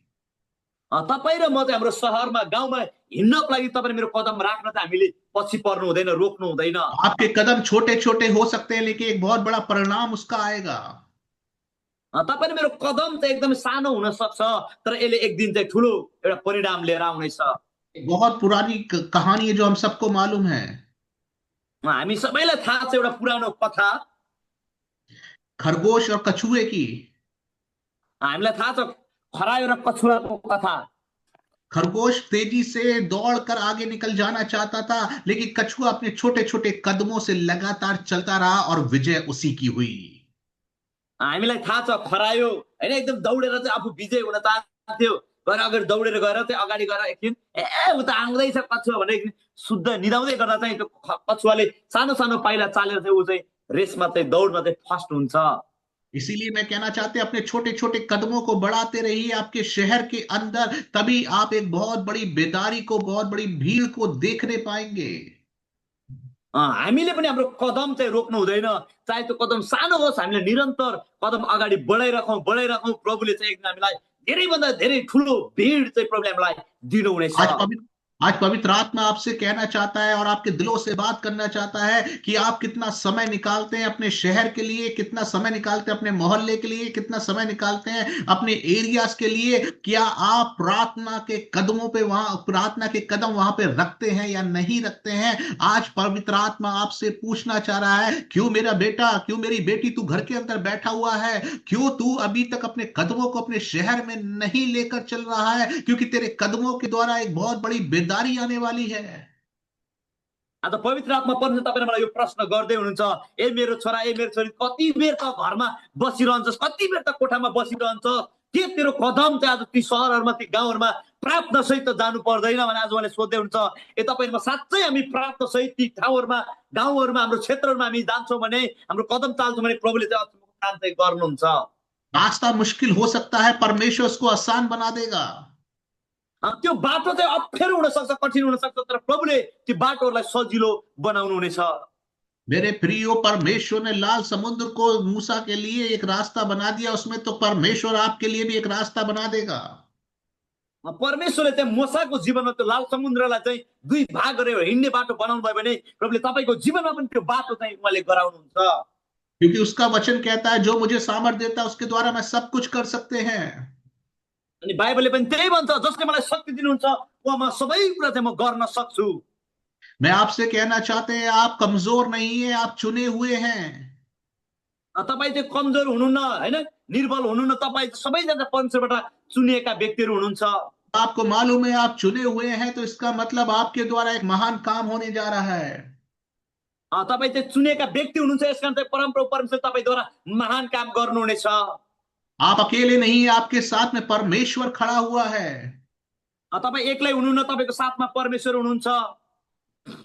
तपाईँ र म चाहिँ हाम्रो सहरमा, गाउँमा हिँड्नको लागि तपाईँ मेरो कदम राख्न चाहिँ हामीले पछि पर्नु हुँदैन, रोक्नु हुँदैन। आपके कदम छोटे छोटे हो सकते हैं लेकिन एक बहुत बड़ा परिणाम उसका आएगा। तपाईँ र मेरो कदम चाहिँ एकदमै सानो हुन सक्छ, तर यसले एक दिन चाहिँ ठुलो एउटा परिणाम लिएर आउनेछ। एक बहुत पुरानी कहानी है जो हम सबको मालूम है। हामी सबैलाई थाहा छ एउटा पुरानो कथा, खरगोश और कछुए की। हामीलाई थाहा छ खरायो र कछुवाको कथा। खरगोश तेजी से दौड़कर आगे निकल जाना चाहता था, लेकिन कछुआ अपने छोटे छोटे कदमों से लगातार चलता रहा और विजय उसी की हुई। हामीलाई थाहा छ खरायो हैन एकदम दौडेर चाहिँ आफू विजय हुन चाहन्थ्यो, गएर अगाडि दौडेर गएर चाहिँ अगाडि गएर एकछिन उ त आउँदैछ कछुवा भने शुद्ध निदाउँदै गर्दा चाहिँ त्यो कछुवाले सानो सानो पाइला चालेर चाहिँ ऊ चाहिँ रेसमा चाहिँ दौडमा चाहिँ फर्स्ट हुन्छ। इसीलिए मैं कहना चाहते हैं, अपने छोटे छोटे कदमों को बढ़ाते रहिए आपके शहर के अंदर, तभी आप एक बहुत बड़ी बेदारी को, बहुत बड़ी भीड़ को देखने पाएंगे। हामीले पनि हाम्रो कदम चाहिँ रोक्नु हुँदैन, चाहे त्यो कदम सानो होस्, हामीले निरन्तर कदम अगाडि बढाइराखौँ बढाइराखौँ। प्रभुले चाहिँ एक दिन हामीलाई धेरैभन्दा धेरै ठुलो भीड चाहिँ प्रभुले हामीलाई दिनुहुनेछ। आज पवित्र आत्मा आपसे कहना चाहता है और आपके दिलों से बात करना चाहता है कि आप कितना समय निकालते हैं अपने शहर के लिए, कितना समय निकालते हैं अपने मोहल्ले के लिए, कितना समय निकालते हैं अपने एरियाज के लिए। क्या आप प्रार्थना के कदमों पे, वहां प्रार्थना के कदम वहां पे रखते हैं या नहीं रखते हैं? आज पवित्र आत्मा आपसे पूछना चाह रहा है, क्यों मेरा बेटा, क्यों मेरी बेटी तू घर के अंदर बैठा हुआ है? क्यों तू अभी तक अपने कदमों को अपने शहर में नहीं लेकर चल रहा है? क्योंकि तेरे कदमों के द्वारा एक बहुत बड़ी बेदारी आने वाली है। आज पवित्र आत्मा परमेश्वर तपाईले मलाई यो प्रश्न गर्दै हुनुहुन्छ, ए मेरो छोरा, ए मेरो छोरी, कति बेर त घरमा बसिरहन्छस्, कति बेर त कोठामा बसिरहन्छस्, के तेरो कदम चाहिँ आज ती सहरहरुमा, ती गाउँहरुमा प्रार्थना सहित जानु पर्दैन भने आज उहाँले सोध्दै हुनुहुन्छ। ए तपाईहरुमा साच्चै हामी प्रार्थना सहित ती ठाउँहरुमा, गाउँहरुमा, हाम्रो क्षेत्रहरुमा हामी जान्छौँ भने, हाम्रो कदम चाल्छौँ भने प्रभुले चाहिँ काम चाहिँ गर्नुहुन्छ। रास्ता मुश्किल हो सकता है, परमेश्वर उसको आसान बना देगा। त्यो बाटो चाहिँ अप्ठ्यारो हुन सक्छ, कठिन हुन सक्छ, तर प्रभुले त्यो बाटोहरूलाई सजिलो बनाउनु हुनेछ। मेरे प्रियो, परमेश्वर ने लाल समुद्र को मूसा के लिए एक रास्ता बना दिया, उसमें तो परमेश्वर आपके लिए भी एक रास्ता बना देगा। परमेश्वरले चाहिँ मूसाको जीवनमा त्यो लाल समुद्रलाई चाहिँ दुई भाग गरेर हिँड्ने बाटो बनाउनु भयो भने प्रभुले तपाईको जीवनमा पनि त्यो बाटो चाहिँ उहाँले गराउनुहुन्छ। क्योंकि उसका वचन कहता है, जो मुझे सामर्थ देता है उसके द्वारा मैं सब कुछ कर सकते हैं। अनि बाइबलले पनि त्यही भन्छ, जसले मलाई शक्ति दिनुहुन्छ उहाँमा सबै कुरा चाहिँ म गर्न सक्छु। मैं आपसे कहना चाहते हैं, आप कमजोर नहीं है, आप चुने हुए हैं। तपाईँ चाहिँ कमजोर हुनुहुन्न हैन, निर्बल हुनुहुन्न, तपाईँ सबैजना परमेश्वरबाट चुनिएका व्यक्तिहरू हुनुहुन्छ। आपको मालूम है आप चुने हुए हैं, तो इसका मतलब आपके द्वारा एक महान काम होने जा रहा है। तपाईँ चाहिँ चुनेका व्यक्ति हुनुहुन्छ, यस कारण चाहिँ परमप्रभु परमेश्वर तपाईँद्वारा महान काम गर्नुहुनेछ। आप अकेले नहीं, आपके साथ में परमेश्वर खड़ा हुआ है। तपाईँ एक्लै हुनुहुन्न, तपाईँको साथमा परमेश्वर हुनुहुन्छ।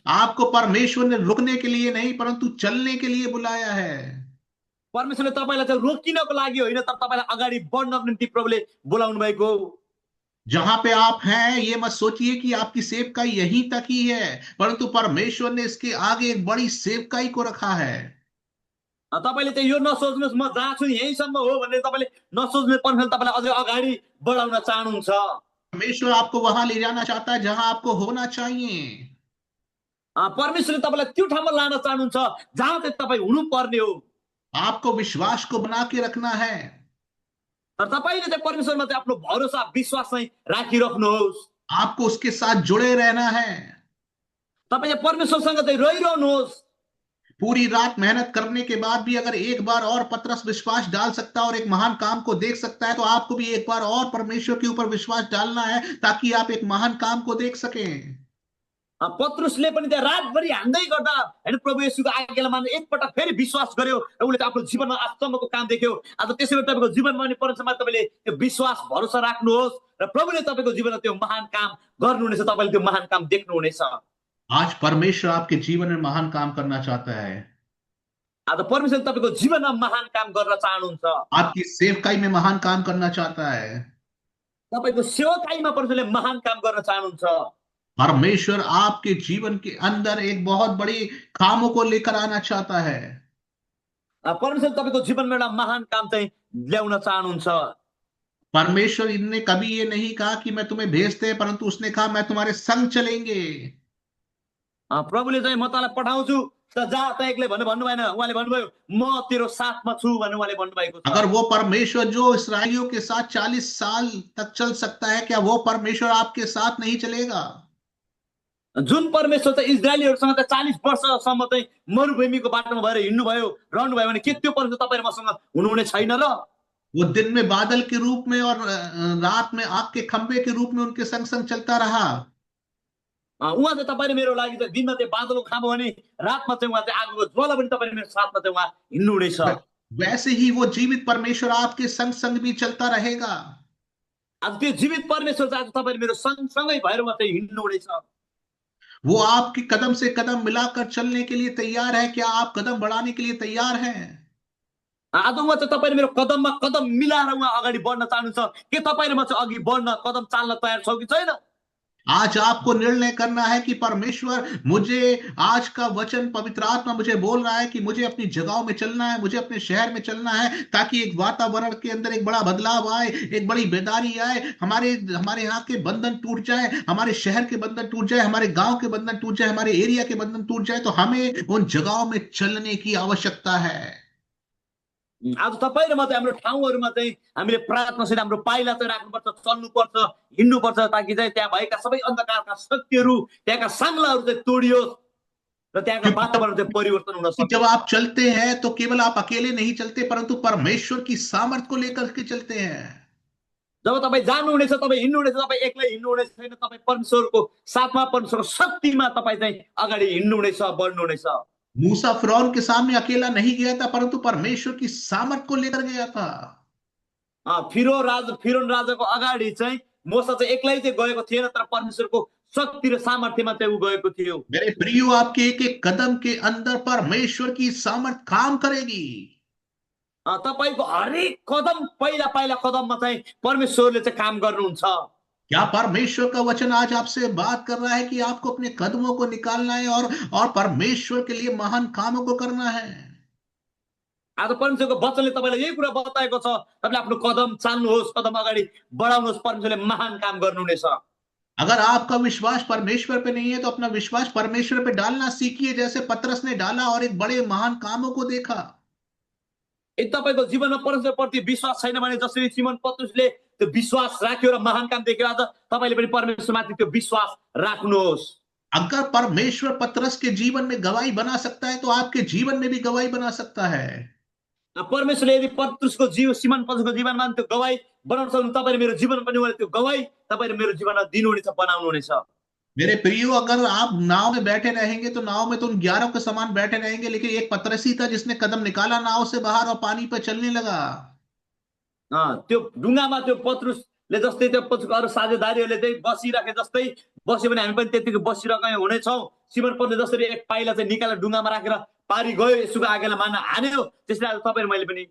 आपको परमेश्वर ने रुकने के लिए नहीं परंतु चलने के लिए बुलाया है। परमेश्वरले तपाईँलाई चाहिँ रोकिनको लागि होइन, तर तपाईँलाई अगाडि बढ्नको निम्ति प्रभुले बोलाउनु भएको। जहां पे आप हैं ये मत सोचिए कि आपकी सेवकाई यहीं तक ही है, परंतु परमेश्वर ने इसके आगे एक बड़ी सेवकाई को रखा है। तपाईँले चाहिँ यो नसोच्नुहोस् म जहाँ छु यहीँसम्म हो भनेर तपाईँले नसोच्नु, परमेश्वरले तपाईँलाई अझै अगाडि बढाउन चाहनुहुन्छ। परमेश्वर आपको वहां ले जाना चाहता है जहां आपको होना चाहिए। परमेश्वरले तपाईँलाई त्यो ठाउँमा लान चाहनुहुन्छ जहाँ चाहिँ तपाईँ हुनुपर्ने हो। आपको विश्वास को बना के रखना है। तर तपाईँले चाहिँ परमेश्वरमा चाहिँ आफ्नो भरोसा विश्वास चाहिँ राखिराख्नुहोस्। आपको उसके साथ जुड़े रहना है। तपाईँ चाहिँ परमेश्वरसँग चाहिँ रहिरहनुहोस्। पूरी रात मेहनत करने के बाद भी अगर एक बार और पतरस विश्वास डाल सकता है और एक महान काम को देख सकता है, तो आपको भी एक बार और परमेश्वर के ऊपर विश्वास डालना है ताकि आप एक महान काम को देख सकें। पत्रुसले पनि त्यहाँ रातभरि हान्दै गर्दा होइन प्रभु येशूको आज्ञालाई मानेर एकपटक फेरि विश्वास गर्यो र उसले आफ्नो जीवनमा आजसम्मको काम देख्यो। आज त्यसै गरी तपाईँको जीवनमा पनि परमेश्वरमा तपाईँले त्यो विश्वास भरोसा राख्नुहोस् र प्रभुले तपाईँको जीवनमा त्यो महान काम गर्नुहुनेछ, तपाईँले त्यो महान काम देख्नुहुनेछ। आज परमेश्वर आपके जीवन में महान काम करना चाहता है। आज परमेश्वरले तपाईँको जीवनमा महान काम गर्न चाहनुहुन्छ। आपकी सेवकाई में महान काम करना चाहता है। तपाईँको सेवकाईमा परमेश्वरले महान काम गर्न चाहनुहुन्छ। परमेश्वर आपके जीवन के अंदर एक बहुत बड़ी कामों को लेकर आना चाहता है। परमेश्वरले तपाईँको जीवनमा एउटा महान काम चाहिँ ल्याउन चाहनुहुन्छ। परमेश्वर ने कभी ये नहीं कहा कि मैं तुम्हें भेजते हैं, परंतु उसने कहा मैं तुम्हारे संग चलेंगे। प्रभुले चाहिँ म तँलाई पठाउँछु त जा त एक्लै भन्नु भन्नु भएन, उहाँले भन्नुभयो म तेरो साथमा छु भन्ने उहाँले भन्नुभएको छ। अगर वो परमेश्वर जो इसराइलियों के साथ 40 साल तक चल सकता है, क्या वो परमेश्वर आपके साथ नहीं चलेगा? जुन परमेश्वर चाहिँ इजरायलीहरूसँग त 40 वर्षसम्म चाहिँ मरुभूमिको बाटोमा भएर हिँड्नुभयो रहनुभयो भने के त्यो परमेश्वर तपाईँ मसँग हुनुहुने छैन र? वो दिन में बादल के रूप में और रात में आग के खंभे के रूप में उनके संग संग चलता रहा। उहाँ चाहिँ तपाईँ मेरो लागि चाहिँ दिनमा चाहिँ बादलको खाँबो भने रातमा चाहिँ उहाँ चाहिँ आगोको ज्वाला पनि तपाईँ मेरो साथमा चाहिँ उहाँ हिँड्नुहुनेछ। वैसे ही वो जीवित परमेश्वर आपके संग संग भी चलता रहेगा। आज त्यो जीवित परमेश्वर चाहिँ आज तपाईँ मेरो सँगसँगै भएर उहाँ चाहिँ हिँड्नुहुनेछ। वो आपकी कदम से कदम मिलाकर चलने के लिए तैयार है। क्या आप कदम बढ़ाने के लिए तैयार हैं? आज उहाँ चाहिँ तपाईँ मेरो कदममा कदम मिलाएर उहाँ अगाडि बढ्न चाहनुहुन्छ। के तपाईँ र म चाहिँ अघि बढ्न कदम चाल्न तयार छौँ कि छैन? आज आपको निर्णय करना है कि परमेश्वर, मुझे आज का वचन पवित्र आत्मा मुझे बोल रहा है कि मुझे अपनी जगहों में चलना है, मुझे अपने शहर में चलना है, ताकि एक वातावरण के अंदर एक बड़ा बदलाव आए, एक बड़ी बेदारी आए, हमारे हमारे यहाँ के बंधन टूट जाए, हमारे शहर के बंधन टूट जाए, हमारे गांव के बंधन टूट जाए, हमारे एरिया के बंधन टूट जाए। तो हमें उन जगहों में चलने की आवश्यकता है। आज तपाईँ र म चाहिँ हाम्रो ठाउँहरूमा चाहिँ हामीले प्रार्थनासहित हाम्रो पाइला चाहिँ राख्नुपर्छ, चल्नुपर्छ, हिँड्नुपर्छ, ताकि चाहिँ त्यहाँ भएका सबै अन्धकारका शक्तिहरू, त्यहाँका साङ्लाहरू चाहिँ तोडियोस् र त्यहाँका वातावरण चाहिँ परिवर्तन हुन कि जब सकोस्। आप चलते हैं तो केवल आप अकेले नहीं चलते, परंतु परमेश्वर की सामर्थ को लेकर के चलते हैं। जब तपाईँ जानुहुनेछ, तपाईँ हिँड्नुहुनेछ, तपाईँ एक्लै हिँड्नुहुनेछ छैन, तपाईँ परमेश्वरको साथमा परमेश्वरको शक्तिमा तपाईँ चाहिँ अगाडि हिँड्नुहुनेछ, बढ्नुहुनेछ। मूसा फिरौन के सामने अकेला नहीं गया था, परंतु परमेश्वर की सामर्थ को लेकर गया था। फिरौन राजाको अगाडि चाहिँ मोसा चाहिँ एक्लै चाहिँ गएको थिएन, तर परमेश्वरको शक्ति र सामर्थ्यमा चाहिँ ऊ गएको थियो। मेरे प्रियो, आपके एक एक कदम के अंदर परमेश्वर की सामर्थ काम करेगी। तपाईँको हरेक कदम पहिला पहिला कदममा चाहिँ परमेश्वरले चाहिँ काम गर्नुहुन्छ। क्या परमेश्वर का वचन आज आपसे बात कर रहा है कि आपको अपने कदमों को निकालना है और परमेश्वर के लिए महान कामों को करना है? आज परमेश्वरको वचनले तपाईँलाई यही कुरा बताएको छ, तपाईँले आफ्नो कदम चाल्नुहोस्, कदम अगाडि बढाउनुहोस्, परमेश्वरले महान काम गर्नुहुनेछ। अगर आपका विश्वास परमेश्वर पे नहीं है तो अपना विश्वास परमेश्वर पे डालना सीखिए, जैसे पतरस ने डाला और एक बड़े महान कामों को देखा। यदि तपाईँको जीवनमा परमेश्वरप्रति विश्वास छैन भने जसरी सिमोन पत्रुसले त्यो विश्वास राख्यो र महान काम देख्यो, आज तपाईँले पनि परमेश्वरमाथि त्यो विश्वास राख्नुहोस्। अगर परमेश्वर पतरस के जीवन में गवाही बना सकता है, तो आपके जीवन में भी गवाही बना सकता है। परमेश्वरले यदि पत्रुसको सिमोन पत्रुसको जीवनमा त्यो गवाही बनाउन सक्नु, तपाईँले मेरो जीवन पनि उहाँले त्यो गवाई तपाईँले मेरो जीवनमा दिनुहुनेछ, बनाउनुहुनेछ। मेरे प्रियो, अगर आप नाव में बैठे रहेंगे तो नाव में तो उन 11 के समान बैठे रहेंगे, लेकिन एक पतरसी था जिसने कदम निकाला नाव से बाहर और पानी पर चलने लगा। त्यो ढुङ्गामा त्यो पत्रुसले जस्तै त्यो पछिको अरू साझेदारीहरूले चाहिँ बसिराखे जस्तै बस्यो भने हामी पनि त्यतिकै बसिरहेका हुनेछौँ। सिमन पत्रुसले जसरी एक पाइला चाहिँ निकालेर ढुङ्गामा राखेर पारी गयो, यसुको आगेलाई मान्न हान्यो, त्यसरी आज तपाईँ र मैले पनि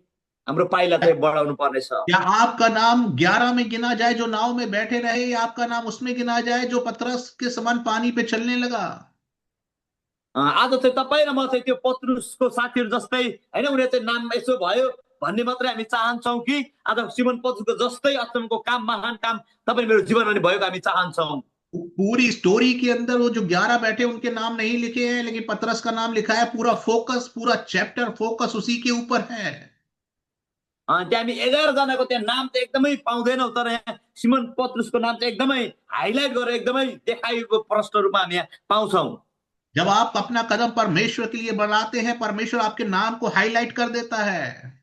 हाम्रो पाइला चाहिँ बढाउनु पर्नेछ। क्या आपका नाम 11 में गिना जाए जो नाव में बैठे रहे, या आपका नाम उसमें गिना जाए जो पतरस के समान पानी पे चलने लगा? आज चाहिँ तपाईँ र म चाहिँ त्यो पत्रुसको साथीहरू जस्तै होइन, उनीहरू चाहिँ नाम यसो भयो भन्ने मात्रै हामी चाहन्छौँ कि आज सिमन पत्रुसको जस्तै अचम्मको काम, महान काम तपाईँ मेरो जीवनमा पनि भएको हामी चाहन्छौँ। पूरी स्टोरी के अंदर वो जो 11 बैठे उनके नाम नहीं लिखे हैं, लेकिन पतरस का नाम लिखा है। पूरा फोकस, पूरा चैप्टर फोकस उसी के ऊपर है। त्यहाँ हामी 11 जनाको त्यहाँ नाम चाहिँ एकदमै पाउँदैनौँ, तर यहाँ सिमन पत्रुसको नाम चाहिँ एकदमै हाइलाइट गरेर एकदमै देखाइएको प्रष्ट रूपमा हामी यहाँ पाउँछौँ। जब आप अपना कदम परमेश्वर के लिए बढ़ाते हैं, परमेश्वर आपके नाम को हाईलाइट कर देता है।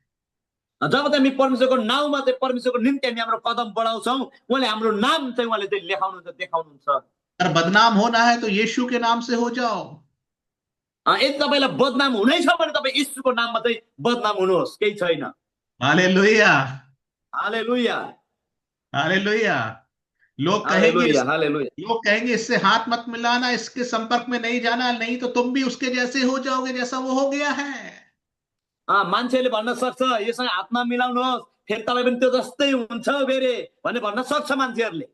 जब चाहिँ हामी परमेश्वरको नाउँमा चाहिँ परमेश्वरको निम्ति हामी हाम्रो कदम बढाउँछौँ, उहाँले हाम्रो नाम चाहिँ उहाँले चाहिँ लेखाउनुहुन्छ, देखाउनुहुन्छ। अगर बदनाम होना है तो यीशु के नाम से हो जाओ। यदि तपाईँलाई बदनाम हुनै छ भने तपाईँ यीशुको नाममा चाहिँ बदनाम हुनुहोस्, केही छैन। Hallelujah, hallelujah, hallelujah. लोग कहेंगे हालेलुया, हालेलुया। लोग कहेंगे इससे हाथ मत मिलाना, इसके संपर्क में नहीं जाना, नहीं तो तुम भी उसके जैसे हो जाओगे जैसा वो हो गया है। मान्छेले भन्न सक्छ यससँग हातमा मिलाउनुहोस्, फेरि तपाईँ पनि त्यो जस्तै हुन्छ फेरि भन्ने भन्न सक्छ मान्छेहरूले।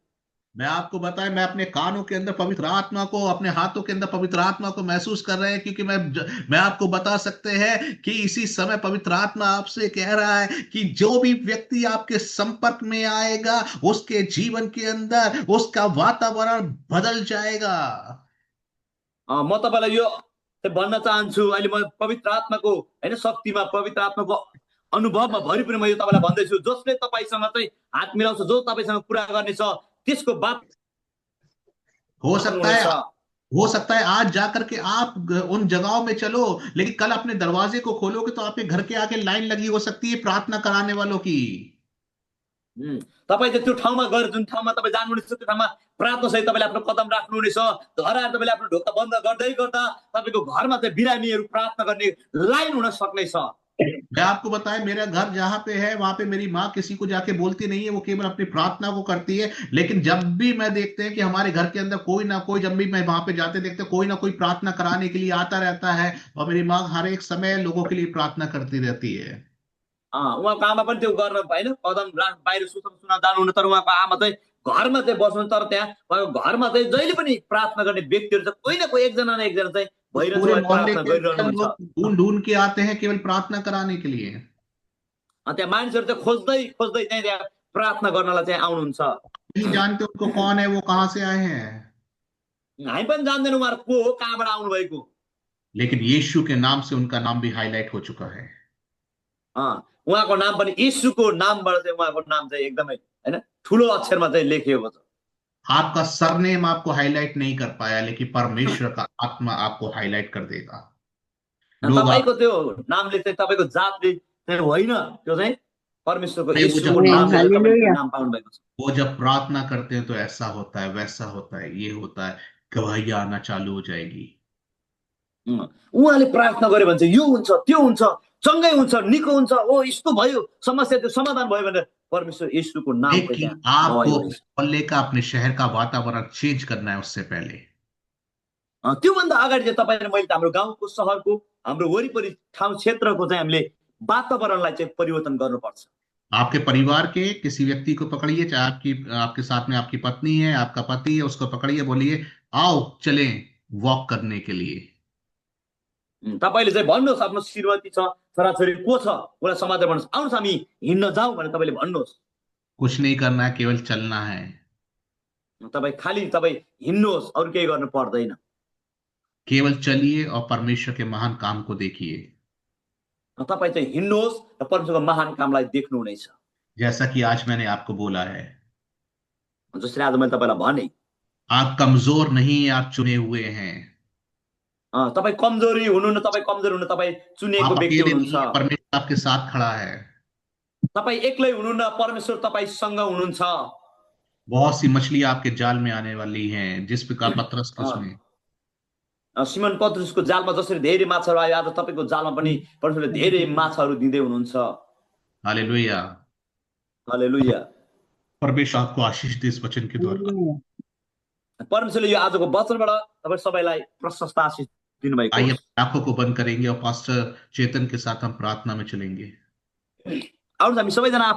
मैं आपको बताएं, मैं अपने कानों के अंदर पवित्र आत्मा को, अपने हाथों के अंदर पवित्र आत्मा को महसूस कर रहे हैं, क्योंकि मैं आपको बता सकते हैं कि इसी समय पवित्र आत्मा आपसे कह रहा है कि जो भी व्यक्ति आपके संपर्क में आएगा उसके जीवन के अंदर उसका वातावरण बदल जाएगा। म तपाईँलाई यो चाहिँ भन्न चाहन्छु, अहिले म पवित्र आत्माको होइन शक्तिमा, पवित्र आत्माको अनुभवमा भरिपूर्ण म यो तपाईँलाई भन्दैछु, जसले तपाईँसँग चाहिँ हात मिलाउँछ, जो तपाईँसँग कुरा गर्नेछ, त्यसको बात हो सकता है हो सकता है आज जाकर के आप उन जगहों में चलो, लेकिन कल अपने दरवाजे को खोलोगे तो आपके घर के आगे लाइन लगी हो सकती है प्रार्थना कराने वालों की। तपाईँ चाहिँ त्यो ठाउँमा गएर जुन ठाउँमा तपाईँ जानुहुनेछ त्यो ठाउँमा प्रार्थना सहित तपाईँले आफ्नो कदम राख्नुहुनेछ, घर आएर तपाईँले आफ्नो ढोका बन्द गर्दै गर्दा तपाईँको घरमा चाहिँ बिरामीहरू प्रार्थना गर्ने लाइन हुन सक्नेछ। मैं आपको बताएं, मेरा घर जहां पे है वहां पे मेरी माँ किसी को जाके बोलती नहीं है, वो केवल अपनी प्रार्थना को करती है। लेकिन जब भी मैं देखते हैं कि हमारे घर के अंदर कोई ना कोई, जब भी मैं वहां पे जाते देखते कोई ना कोई प्रार्थना कराने के लिए आता रहता है, और मेरी माँ हर एक समय लोगों के लिए प्रार्थना करती रहती है। उहाँको आमा पनि त्यो गर्न होइन, कदम बाहिर सुना जानुहुन्न, तर उहाँको आमा चाहिँ घरमा चाहिँ बस्नु, तर त्यहाँ उहाँको घरमा चाहिँ जहिले पनि प्रार्थना गर्ने व्यक्तिहरू चाहिँ कोही न कोही एकजना न एकजना चाहिँ पूरे भइरहन्छ, मोहल्ले प्रार्थना के अंदर गरिरहनुहुन्छ। लोग ढूंढ ढूंढ के आते हैं केवल प्रार्थना कराने के लिए। त्यहाँ मानिसहरू चाहिँ खोज्दै खोज्दै चाहिँ त्यहाँ प्रार्थना गर्नलाई चाहिँ आउनुहुन्छ। नहीं जानते उनको कौन है, वो कहाँ से आए हैं, हामी पनि जान्दैनौँ उहाँहरू को हो, कहाँबाट आउनु भएको, लेकिन यीशु के नाम से उनका नाम भी हाईलाइट हो चुका है। उहाँको नाम पनि यीशुको नामबाट चाहिँ उहाँको नाम चाहिँ एकदमै होइन ठुलो अक्षरमा चाहिँ लेखिएको छ। आपका सरनेम आपको हाईलाइट नहीं कर पाया, लेकिन परमेश्वर का आत्मा आपको हाईलाइट कर देगा। लोग तपाईँको त्यो नामले चाहिँ तपाईँको जातले चाहिँ होइन, त्यो चाहिँ परमेश्वरको वो यीशुको जब नामले चाहिँ तपाईँले हालेलुया। नाम पाउनु भएको छ। वो जब प्रार्थना करते हैं तो ऐसा होता है, वैसा होता है, ये होता है, गवाहियां आना चालू हो जाएगी। उहाँले प्रार्थना गर्यो भने चाहिँ यो हुन्छ, त्यो हुन्छ, चङ्गै हुन्छ, निको हुन्छ, ओ यस्तो भयो, समस्या त्यो समाधान भयो भने परमेश्वर यीशुको नाम चाहिँ लेकिन त्यहाँ आपको गवाई हुन्छ। मोहल्ले का, अपने शहर का वातावरण चेंज करना है उससे पहले। त्योभन्दा अगाडि चाहिँ तपाईँ र मैले त हाम्रो गाउँको, सहरको, हाम्रो वरिपरि ठाउँ क्षेत्रको चाहिँ हामीले वातावरणलाई चाहिँ परिवर्तन गर्नुपर्छ। आपके परिवार के किसी व्यक्ति को पकड़िए, चाहे आपके साथ में आपकी पत्नी है, आपका पति है, उसको पकड़िए, बोलिए आओ चलें वॉक करने के लिए। तपाईँले चाहिँ भन्नुहोस्, आफ्नो श्रीमती छ, छोराछोरी को छ, उसलाई समाचार भन्नुहोस्, आउनुहोस् हामी हिँड्न जाउँ भनेर तपाईँले भन्नुहोस्। कुछ नहीं करना है, केवल चलना है। तपाईँ खालि तपाईँ हिँड्नुहोस्, अरू केही गर्नु पर्दैन। केवल चलिए और परमेश्वर के महान काम को देखिए। तपाईँ चाहिँ हिँड्नुहोस् र परमेश्वरको महान कामलाई देख्नुहुनेछ। जैसा कि आज मैंने आपको बोला है, जसरी आज मैले तपाईँलाई भने, आप कमजोर नहीं, आप चुने हुए हैं। तपाईँ कमजोरी हुनुहुन्न, तपाईँ कमजोर हुनु, तपाईँ चुनिएको आप व्यक्ति अकेले नहीं हुनुहुन्छ। हैं, परमेश्वर आपके साथ खड़ा है। तपाईँ एक्लै हुनुहुन्न, परमेश्वर तपाईसँग हुनुहुन्छ। बहुत सी मछलियां आपके जाल में आने वाली हैं, जिस प्रकार पतरस के अँ, उसमें। सिमन पत्रुसको जालमा जसरी धेरै माछाहरू आयो, आज तपाईँको जालमा पनि परमेश्वरले धेरै माछाहरू दिँदै हुनुहुन्छ। हालेलुया। हालेलुया। परमेश्वर आपको आशीष दे इस वचन के द्वारा। परमेश्वरले यो आजको वचनबाट तपाईँ सबैलाई प्रशस्त आशीष दिनुभएको आइए होस्। अपनी आंखों को बंद करेंगे और पास्टर चेतन के साथ हम प्रार्थना में चलेंगे। आउनुहोस् हामी सबैजना